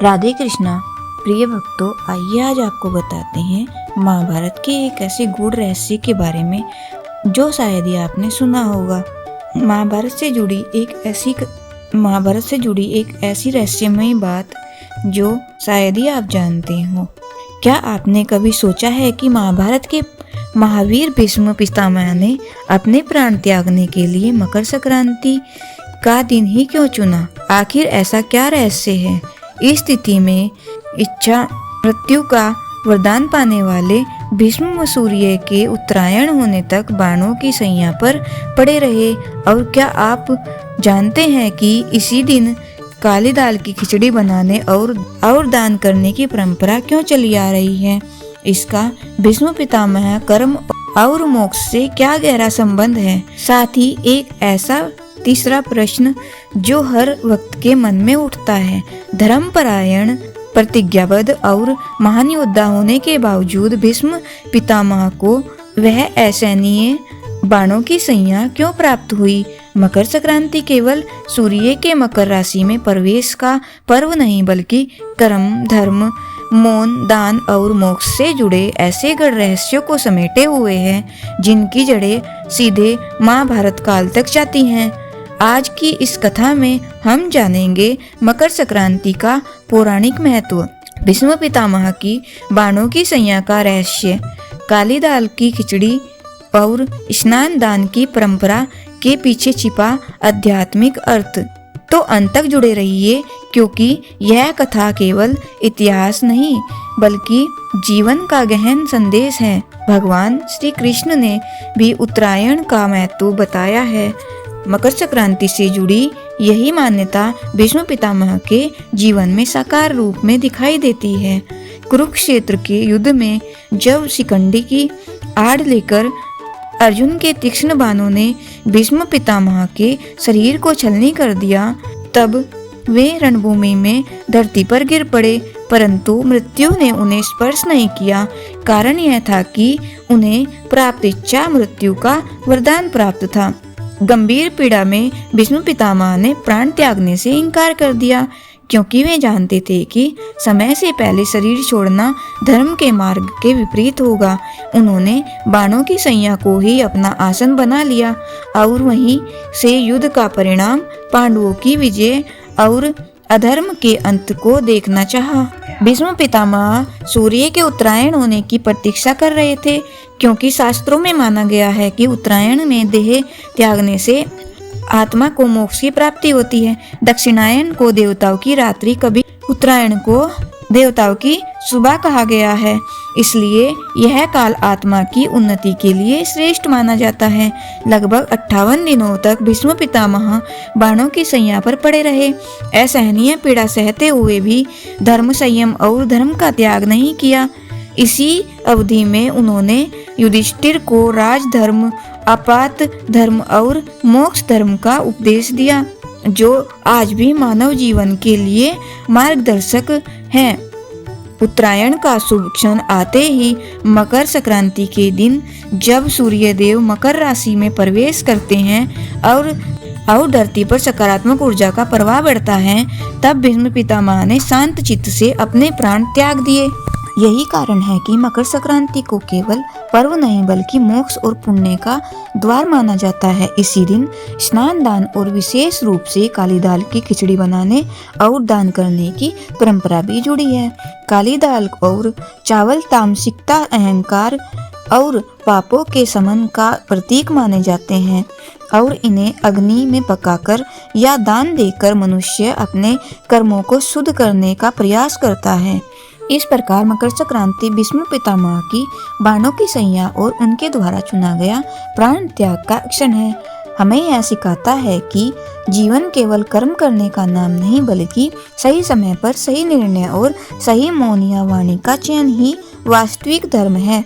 राधे कृष्णा। प्रिय भक्तों, आइए आज आपको बताते हैं महाभारत के एक ऐसे गूढ़ रहस्य के बारे में जो शायद ही आपने सुना होगा। महाभारत से जुड़ी एक ऐसी रहस्यमयी बात जो शायद ही आप जानते हो। क्या आपने कभी सोचा है कि महाभारत के महावीर भीष्म पितामह ने अपने प्राण त्यागने के लिए मकर संक्रांति का दिन ही क्यों चुना? आखिर ऐसा क्या रहस्य है? इस स्थिति में इच्छा मृत्यु का वरदान पाने वाले भीष्म व सूर्य के उत्तरायण होने तक बाणों की सैया पर पड़े रहे। और क्या आप जानते हैं कि इसी दिन काली दाल की खिचड़ी बनाने और दान करने की परंपरा क्यों चली आ रही है? इसका भीष्म पितामह कर्म और मोक्ष से क्या गहरा संबंध है? साथ ही एक ऐसा तीसरा प्रश्न जो हर वक्त के मन में उठता है, धर्मपरायण, प्रतिज्ञाबद्ध और महान योद्धा होने के बावजूद भीष्म पितामह को वह असहनीय बाणों की सैया क्यों प्राप्त हुई? मकर संक्रांति केवल सूर्य के मकर राशि में प्रवेश का पर्व नहीं, बल्कि कर्म, धर्म, मौन, दान और मोक्ष से जुड़े ऐसे गढ़ रहस्यों को समेटे हुए हैं जिनकी जड़ें सीधे महाभारत काल तक जाती हैं। आज की इस कथा में हम जानेंगे मकर संक्रांति का पौराणिक महत्व, भीष्म पितामह की बाणों की सैया का रहस्य, काली दाल की खिचड़ी और स्नान दान की परंपरा के पीछे छिपा आध्यात्मिक अर्थ। तो अंत तक जुड़े रहिए, क्योंकि यह कथा केवल इतिहास नहीं बल्कि जीवन का गहन संदेश है। भगवान श्री कृष्ण ने भी उत्तरायण का महत्व बताया है। मकर संक्रांति से जुड़ी यही मान्यता भीष्म पितामह के जीवन में साकार रूप में दिखाई देती है। कुरुक्षेत्र के युद्ध में जब शिखंडी की आड़ लेकर अर्जुन के तीक्ष्ण बाणों ने भीष्म पितामह के शरीर को छलनी कर दिया, तब वे रणभूमि में धरती पर गिर पड़े, परंतु मृत्यु ने उन्हें स्पर्श नहीं किया। कारण यह था कि उन्हें प्राप्त इच्छा मृत्यु का वरदान प्राप्त था। गंभीर पीड़ा में भीष्म पितामह ने प्राण त्यागने से इनकार कर दिया, क्योंकि वे जानते थे कि समय से पहले शरीर छोड़ना धर्म के मार्ग के विपरीत होगा। उन्होंने बाणों की सैया को ही अपना आसन बना लिया और वहीं से युद्ध का परिणाम, पांडवों की विजय और अधर्म के अंत को देखना चाहा। भीष्म पितामह सूर्य के उत्तरायण होने की प्रतीक्षा कर रहे थे, क्योंकि शास्त्रों में माना गया है कि उत्तरायण में देह त्यागने से आत्मा को मोक्ष की प्राप्ति होती है। दक्षिणायन को देवताओं की रात्रि, कभी उत्तरायण को देवताओं की सुबह कहा गया है। इसलिए यह काल आत्मा की उन्नति के लिए श्रेष्ठ माना जाता है। लगभग 58 दिनों तक भीष्म पितामह बाणों की सैया पर पड़े रहे। असहनीय पीड़ा सहते हुए भी धर्म, संयम और धर्म का त्याग नहीं किया। इसी अवधि में उन्होंने युधिष्ठिर को राजधर्म, आपात धर्म और मोक्ष धर्म का उपदेश दिया, जो आज भी मानव जीवन के लिए मार्गदर्शक है। उत्तरायण का शुभ क्षण आते ही मकर संक्रांति के दिन, जब सूर्य देव मकर राशि में प्रवेश करते हैं और धरती पर सकारात्मक ऊर्जा का प्रवाह बढ़ता है, तब भीष्म पितामह ने शांत चित्त से अपने प्राण त्याग दिए। यही कारण है कि मकर संक्रांति को केवल पर्व नहीं बल्कि मोक्ष और पुण्य का द्वार माना जाता है। इसी दिन स्नान दान और विशेष रूप से काली दाल की खिचड़ी बनाने और दान करने की परंपरा भी जुड़ी है। काली दाल और चावल तामसिकता, अहंकार और पापों के शमन का प्रतीक माने जाते हैं और इन्हें अग्नि में पकाकर या दान देकर मनुष्य अपने कर्मों को शुद्ध करने का प्रयास करता है। इस प्रकार मकर संक्रांति भीष्म पितामह की बाणों की सैया और उनके द्वारा चुना गया प्राण त्याग का क्षण है। हमें यह सिखाता है कि जीवन केवल कर्म करने का नाम नहीं बल्कि सही समय पर सही निर्णय और सही मौन या वाणी का चयन ही वास्तविक धर्म है।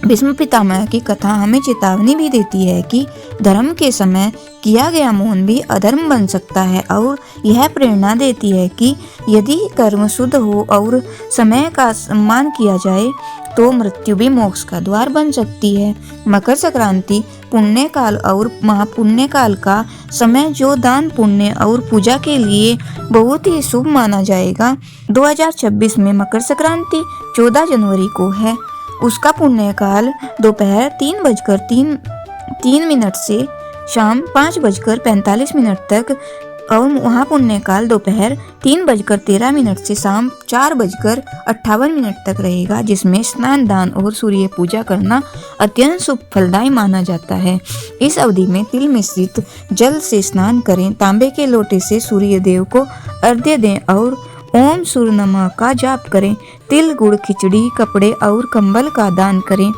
भीष्म पितामह की कथा हमें चेतावनी भी देती है कि धर्म के समय किया गया मौन भी अधर्म बन सकता है, और यह प्रेरणा देती है कि यदि कर्म शुद्ध हो और समय का सम्मान किया जाए तो मृत्यु भी मोक्ष का द्वार बन सकती है। मकर संक्रांति पुण्य काल और महापुण्य काल का समय जो दान पुण्य और पूजा के लिए बहुत ही शुभ माना जाएगा। 2026 में मकर संक्रांति 14 जनवरी को है। उसका पुण्य काल दोपहर 3:03 से शाम 5:45 तक और महापुण्य काल दोपहर 3:13 से शाम 4:58 तक रहेगा, जिसमें स्नान, दान और सूर्य पूजा करना अत्यंत शुभ फलदायी माना जाता है। इस अवधि में तिल मिश्रित जल से स्नान करें, तांबे के लोटे से सूर्य देव को अर्घ्य दें और ओम सूर्य नमः का जाप करें। तिल, गुड़, खिचड़ी, कपड़े और कंबल का दान करें।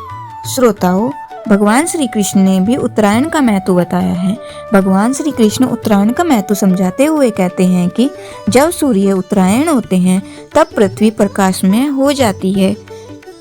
श्रोताओं, भगवान श्री कृष्ण ने भी उत्तरायण का महत्व बताया है। भगवान श्री कृष्ण उत्तरायण का महत्व समझाते हुए कहते हैं कि जब सूर्य उत्तरायण होते हैं तब पृथ्वी प्रकाशमय हो जाती है।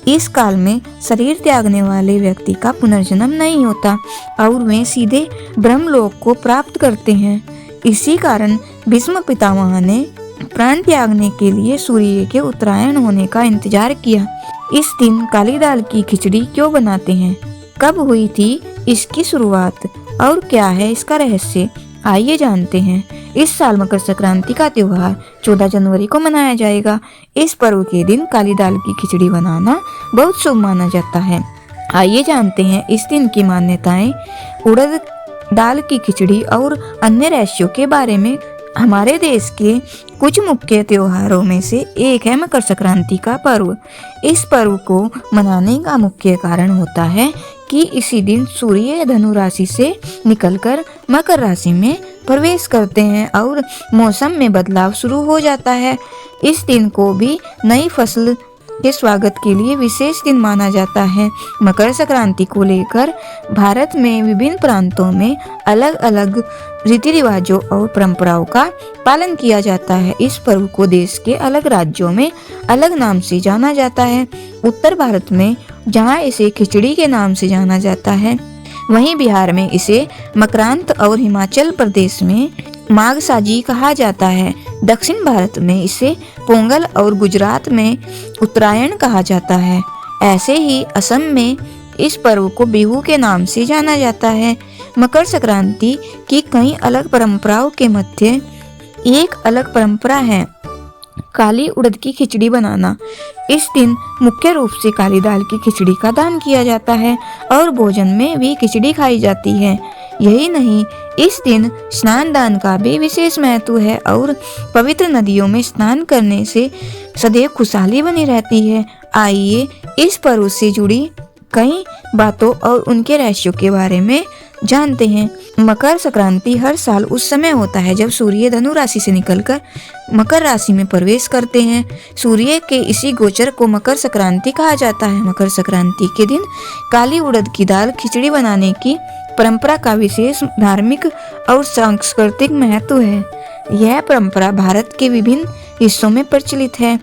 इस काल में शरीर त्यागने वाले व्यक्ति का पुनर्जन्म नहीं होता और वे सीधे ब्रह्मलोक को प्राप्त करते हैं। इसी कारण भीष्म पितामह ने प्राण त्यागने के लिए सूर्य के उत्तरायण होने का इंतजार किया। इस दिन काली दाल की खिचड़ी क्यों बनाते हैं, कब हुई थी इसकी शुरुआत और क्या है इसका रहस्य, आइए जानते हैं। इस साल मकर संक्रांति का त्योहार 14 जनवरी को मनाया जाएगा। इस पर्व के दिन काली दाल की खिचड़ी बनाना बहुत शुभ माना जाता है। आइए जानते हैं इस दिन की मान्यताएं, उड़द दाल की खिचड़ी और अन्य रहस्यों के बारे में। हमारे देश के कुछ मुख्य त्योहारों में से एक है मकर संक्रांति का पर्व। इस पर्व को मनाने का मुख्य कारण होता है कि इसी दिन सूर्य धनु राशि से निकलकर मकर राशि में प्रवेश करते हैं और मौसम में बदलाव शुरू हो जाता है। इस दिन को भी नई फसल के स्वागत के लिए विशेष दिन माना जाता है। मकर संक्रांति को लेकर भारत में विभिन्न प्रांतों में अलग अलग रीति रिवाजों और परंपराओं का पालन किया जाता है। इस पर्व को देश के अलग राज्यों में अलग नाम से जाना जाता है। उत्तर भारत में जहां इसे खिचड़ी के नाम से जाना जाता है, वहीं बिहार में इसे मकरांत और हिमाचल प्रदेश में माघसाजी कहा जाता है। दक्षिण भारत में इसे पोंगल और गुजरात में उत्तरायण कहा जाता है। ऐसे ही असम में इस पर्व को बिहू के नाम से जाना जाता है। मकर संक्रांति की कई अलग परंपराओं के मध्य एक अलग परंपरा है काली उड़द की खिचड़ी बनाना। इस दिन मुख्य रूप से काली दाल की खिचड़ी का दान किया जाता है और भोजन में भी खिचड़ी खाई जाती है। यही नहीं, इस दिन स्नान दान का भी विशेष महत्व है और पवित्र नदियों में स्नान करने से सदैव खुशहाली बनी रहती है। आइए इस पर्व से जुड़ी कई बातों और उनके रहस्यों के बारे में जानते हैं। मकर संक्रांति हर साल उस समय होता है जब सूर्य धनु राशि से निकलकर मकर राशि में प्रवेश करते हैं। सूर्य के इसी गोचर को मकर संक्रांति कहा जाता है। मकर संक्रांति के दिन काली उड़द की दाल खिचड़ी बनाने की परंपरा का विशेष धार्मिक और सांस्कृतिक महत्व है। यह परंपरा भारत के विभिन्न हिस्सों में प्रचलित है।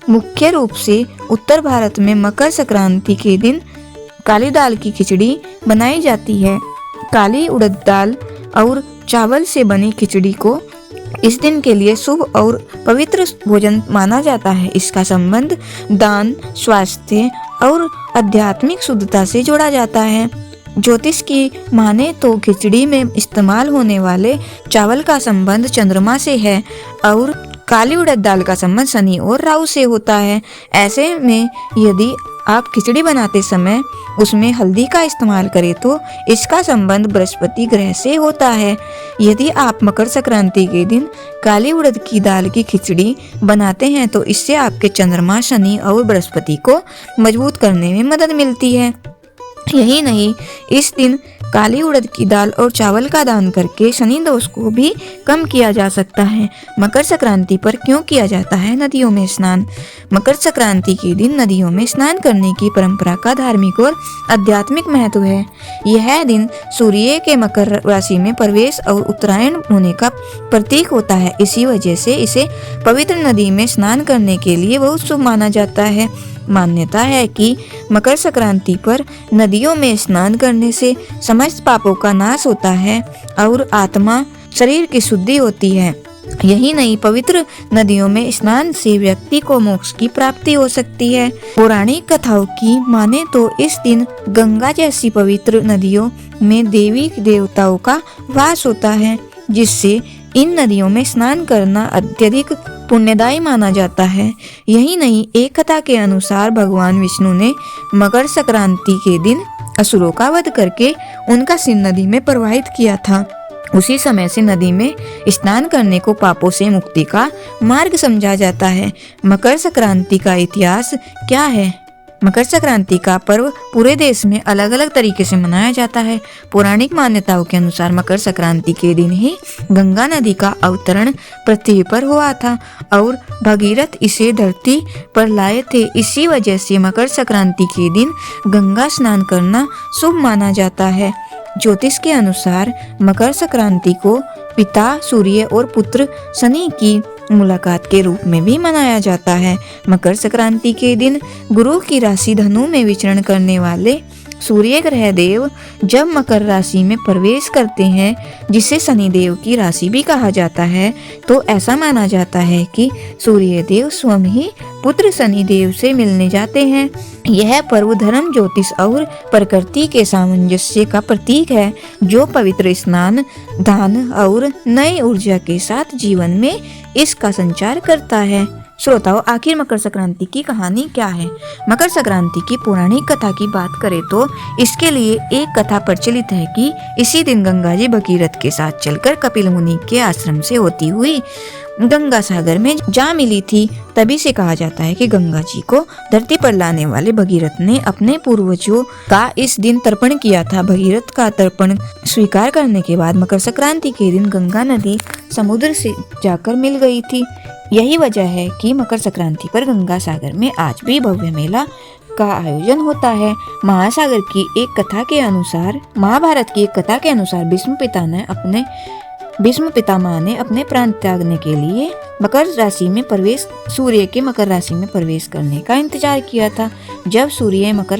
मुख्य रूप से उत्तर भारत में मकर संक्रांति के दिन काली दाल की खिचड़ी बनाई जाती है। काली उड़द दाल और चावल से बनी खिचड़ी को इस दिन के लिए शुभ और पवित्र भोजन माना जाता है। इसका संबंध दान, स्वास्थ्य और आध्यात्मिक शुद्धता से जोड़ा जाता है। ज्योतिष की माने तो खिचड़ी में इस्तेमाल होने वाले चावल का संबंध चंद्रमा से है और काली उड़द दाल का संबंध शनि और राहु से होता है। ऐसे में यदि आप खिचड़ी बनाते समय उसमें हल्दी का इस्तेमाल करें तो इसका संबंध बृहस्पति ग्रह से होता है। यदि आप मकर संक्रांति के दिन काली उड़द की दाल की खिचड़ी बनाते हैं तो इससे आपके चंद्रमा, शनि और बृहस्पति को मजबूत करने में मदद मिलती है। यही नहीं, इस दिन काली उड़द की दाल और चावल का दान करके शनि दोष को भी कम किया जा सकता है। मकर संक्रांति पर क्यों किया जाता है नदियों में स्नान? मकर संक्रांति के दिन नदियों में स्नान करने की परंपरा का धार्मिक और आध्यात्मिक महत्व है। यह दिन सूर्य के मकर राशि में प्रवेश और उत्तरायण होने का प्रतीक होता है। इसी वजह से इसे पवित्र नदी में स्नान करने के लिए बहुत शुभ माना जाता है। मान्यता है कि मकर संक्रांति पर नदियों में स्नान करने से समस्त पापों का नाश होता है और आत्मा, शरीर की शुद्धि होती है। यही नहीं, पवित्र नदियों में स्नान से व्यक्ति को मोक्ष की प्राप्ति हो सकती है। पौराणिक कथाओं की माने तो इस दिन गंगा जैसी पवित्र नदियों में देवी देवताओं का वास होता है, जिससे इन नदियों में स्नान करना अत्यधिक पुण्यदायी माना जाता है। यही नहीं, एक कथा के अनुसार भगवान विष्णु ने मकर संक्रांति के दिन असुरों का वध करके उनका सिर नदी में प्रवाहित किया था। उसी समय से नदी में स्नान करने को पापों से मुक्ति का मार्ग समझा जाता है। मकर संक्रांति का इतिहास क्या है? मकर संक्रांति का पर्व पूरे देश में अलग अलग तरीके से मनाया जाता है। पौराणिक मान्यताओं के अनुसार मकर संक्रांति के दिन ही गंगा नदी का अवतरण पृथ्वी पर हुआ था और भगीरथ इसे धरती पर लाए थे। इसी वजह से मकर संक्रांति के दिन गंगा स्नान करना शुभ माना जाता है। ज्योतिष के अनुसार मकर संक्रांति को पिता सूर्य और पुत्र शनि की मुलाकात के रूप में भी मनाया जाता है। मकर संक्रांति के दिन गुरु की राशि धनु में विचरण करने वाले सूर्य ग्रह देव जब मकर राशि में प्रवेश करते हैं, जिसे शनि देव की राशि भी कहा जाता है, तो ऐसा माना जाता है कि सूर्य देव स्वयं ही पुत्र शनि देव से मिलने जाते हैं। यह पर्व धर्म, ज्योतिष और प्रकृति के सामंजस्य का प्रतीक है, जो पवित्र स्नान, दान और नई ऊर्जा के साथ जीवन में इसका संचार करता है। श्रोताओं, आखिर मकर संक्रांति की कहानी क्या है? मकर संक्रांति की पौराणिक कथा की बात करें तो इसके लिए एक कथा प्रचलित है कि इसी दिन गंगा जी भगीरथ के साथ चलकर कपिल मुनि के आश्रम से होती हुई गंगा सागर में जा मिली थी। तभी से कहा जाता है कि गंगा जी को धरती पर लाने वाले भगीरथ ने अपने पूर्वजों का इस दिन तर्पण किया था। भगीरथ का तर्पण स्वीकार करने के बाद मकर संक्रांति के दिन गंगा नदी समुद्र से जाकर मिल गई थी। यही वजह है कि मकर संक्रांति पर गंगा सागर में आज भी भव्य मेला का आयोजन होता है। महासागर की एक कथा के अनुसार, महाभारत की एक कथा के अनुसार भीष्म पितामह ने अपने प्राण त्यागने के लिए सूर्य के मकर राशि में प्रवेश करने का इंतजार किया था। जब सूर्य मकर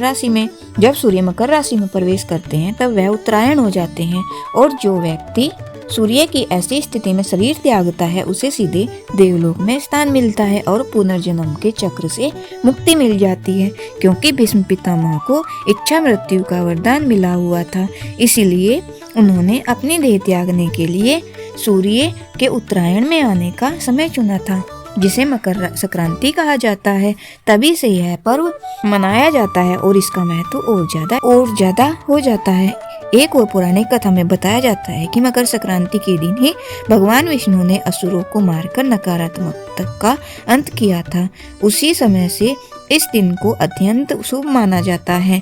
राशि में प्रवेश करते हैं, तब वह उत्तरायण हो जाते हैं और जो व्यक्ति सूर्य की ऐसी स्थिति में शरीर त्यागता है, उसे सीधे देवलोक में स्थान मिलता है और पुनर्जन्म के चक्र से मुक्ति मिल जाती है। क्योंकि भीष्म पितामह को इच्छा मृत्यु का वरदान मिला हुआ था, इसीलिए उन्होंने अपनी देह त्यागने के लिए सूर्य के उत्तरायण में आने का समय चुना था, जिसे मकर संक्रांति कहा जाता है। तभी से यह पर्व मनाया जाता है और इसका महत्व और ज्यादा हो जाता है। एक और पौराणिक कथा में बताया जाता है कि मकर संक्रांति के दिन ही भगवान विष्णु ने असुरों को मारकर नकारात्मकता का अंत किया था। उसी समय से इस दिन को अत्यंत शुभ माना जाता है।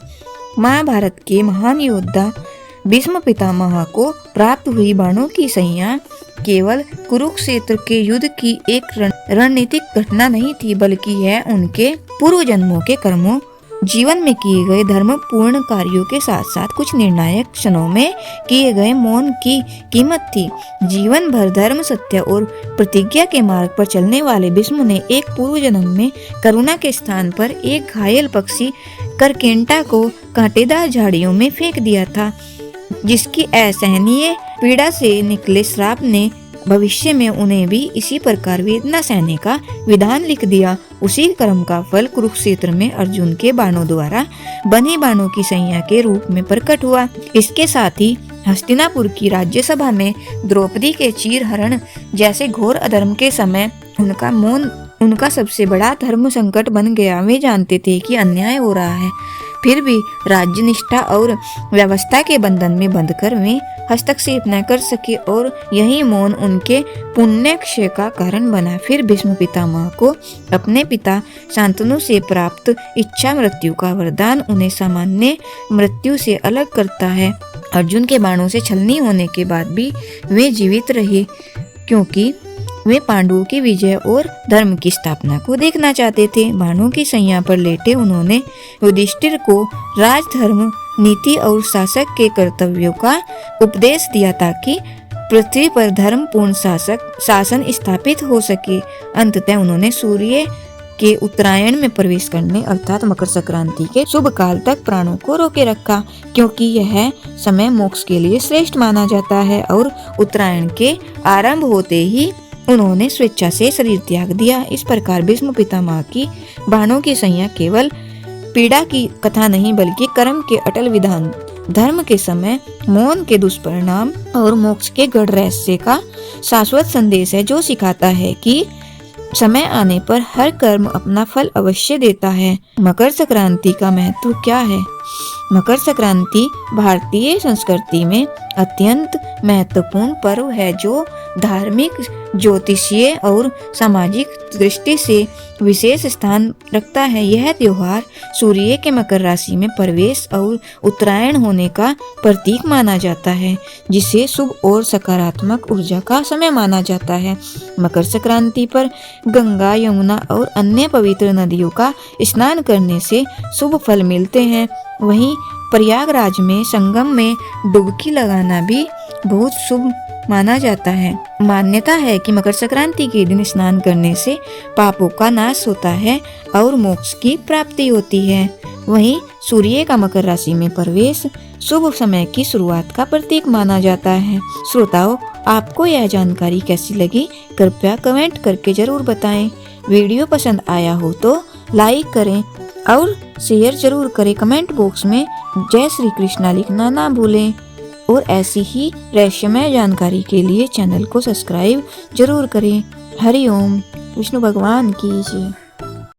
महाभारत के महान योद्धा भीष्म पितामह को प्राप्त हुई बाणों की सैया केवल कुरुक्षेत्र के युद्ध की एक रणनीतिक घटना नहीं थी, बल्कि यह उनके पूर्व जन्मों के कर्मों, जीवन में किए गए धर्मपूर्ण कार्यों के साथ साथ कुछ निर्णायक क्षणों में किए गए मौन की कीमत थी। जीवन भर धर्म, सत्य और प्रतिज्ञा के मार्ग पर चलने वाले भीष्म ने एक पूर्व जन्म में करुणा के स्थान पर एक घायल पक्षी करकेंटा को कांटेदार झाड़ियों में फेंक दिया था, जिसकी असहनीय पीड़ा से निकले श्राप ने भविष्य में उन्हें भी इसी प्रकार वेदना सहने का विधान लिख दिया। उसी कर्म का फल कुरुक्षेत्र में अर्जुन के बाणों द्वारा बनी बाणों की सैया के रूप में प्रकट हुआ। इसके साथ ही हस्तिनापुर की राज्यसभा में द्रौपदी के चीरहरण जैसे घोर अधर्म के समय उनका मौन उनका सबसे बड़ा धर्म संकट बन गया। वे जानते थे कि अन्याय हो रहा है, फिर भी राज्य निष्ठा और व्यवस्था के बंधन में बंधकर वे हस्तक्षेप न कर सके और यही मौन उनके पुण्य क्षय का कारण बना। फिर भीष्म पितामह को अपने पिता शांतनु से प्राप्त इच्छा मृत्यु का वरदान उन्हें सामान्य मृत्यु से अलग करता है। अर्जुन के बाणों से छलनी होने के बाद भी वे जीवित रहे, क्योंकि वे पांडवों की विजय और धर्म की स्थापना को देखना चाहते थे। बाणों की सैया पर लेटे उन्होंने युधिष्ठिर को राजधर्म, नीति और शासक के कर्तव्यों का उपदेश दिया, ताकि पृथ्वी पर धर्मपूर्ण शासन स्थापित हो सके। अंततः उन्होंने सूर्य के उत्तरायण में प्रवेश करने अर्थात मकर संक्रांति के शुभ काल तक प्राणों को रोके रखा, क्योंकि यह समय मोक्ष के लिए श्रेष्ठ माना जाता है और उत्तरायण के आरंभ होते ही उन्होंने स्वेच्छा से शरीर त्याग दिया। इस प्रकार भीष्म पितामह की बाणों की संज्ञा केवल पीड़ा की कथा नहीं बल्कि कर्म के अटल विधान, धर्म के समय मौन के दुष्परिणाम और मोक्ष के गढ़ रहस्य का शाश्वत संदेश है, जो सिखाता है कि समय आने पर हर कर्म अपना फल अवश्य देता है। मकर संक्रांति का महत्व क्या है? मकर संक्रांति भारतीय संस्कृति में अत्यंत महत्वपूर्ण पर्व है, जो धार्मिक, ज्योतिषीय और सामाजिक दृष्टि से विशेष स्थान रखता है। यह त्योहार सूर्य के मकर राशि में प्रवेश और उत्तरायण होने का प्रतीक माना जाता है, जिसे शुभ और सकारात्मक ऊर्जा का समय माना जाता है। मकर संक्रांति पर गंगा, यमुना और अन्य पवित्र नदियों का स्नान करने से शुभ फल मिलते हैं। वहीं प्रयागराज में संगम में डुबकी लगाना भी बहुत शुभ माना जाता है। मान्यता है कि मकर संक्रांति के दिन स्नान करने से पापों का नाश होता है और मोक्ष की प्राप्ति होती है। वहीं सूर्य का मकर राशि में प्रवेश शुभ समय की शुरुआत का प्रतीक माना जाता है। श्रोताओं, आपको यह जानकारी कैसी लगी? कृपया कमेंट करके जरूर बताएं। वीडियो पसंद आया हो तो लाइक करें और शेयर जरूर करें। कमेंट बॉक्स में जय श्री कृष्णा लिखना ना भूलें और ऐसी ही रहस्यमय जानकारी के लिए चैनल को सब्सक्राइब जरूर करें। हरि ओम। विष्णु भगवान की जय।